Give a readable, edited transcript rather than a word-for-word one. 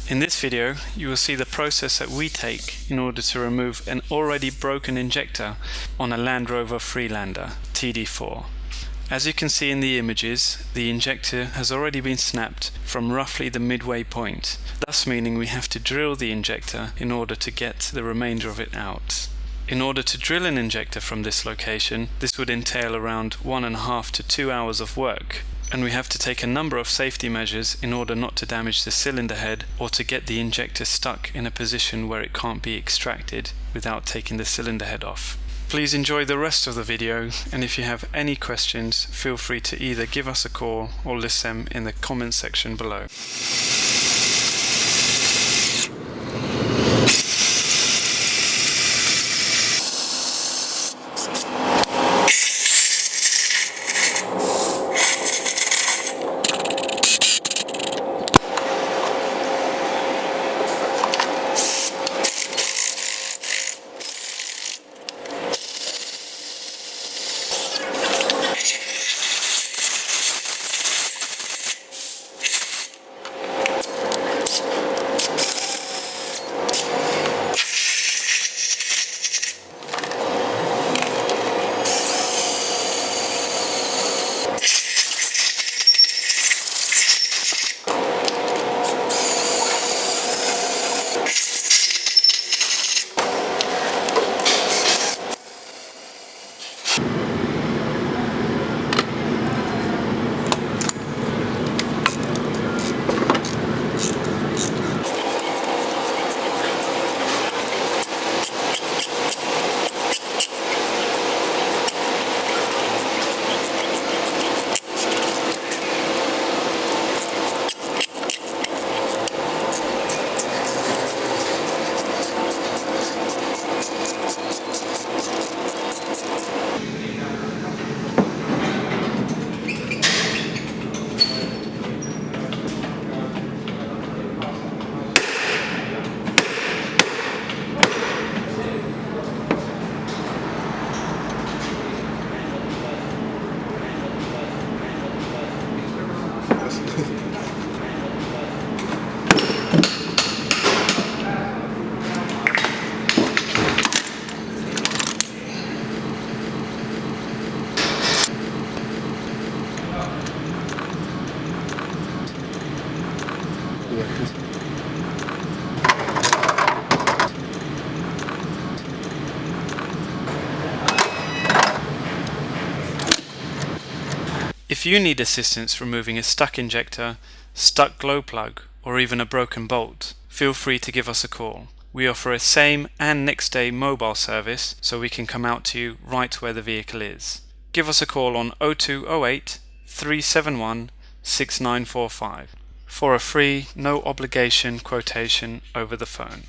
In this video, you will see the process that we take in order to remove an already broken injector on a Land Rover Freelander TD4. As you can see in the images, the injector has already been snapped from roughly the midway point, thus meaning we have to drill the injector in order to get the remainder of it out. In order to drill an injector from this location, this would entail around 1.5 to 2 hours of work, and we have to take a number of safety measures in order not to damage the cylinder head or to get the injector stuck in a position where it can't be extracted without taking the cylinder head off. Please enjoy the rest of the video, and if you have any questions, feel free to either give us a call or list them in the comment section below. If you need assistance removing a stuck injector, stuck glow plug, or even a broken bolt, feel free to give us a call. We offer a same and next day mobile service, so we can come out to you right where the vehicle is. Give us a call on 0208 371 6945 for a free, no obligation quotation over the phone.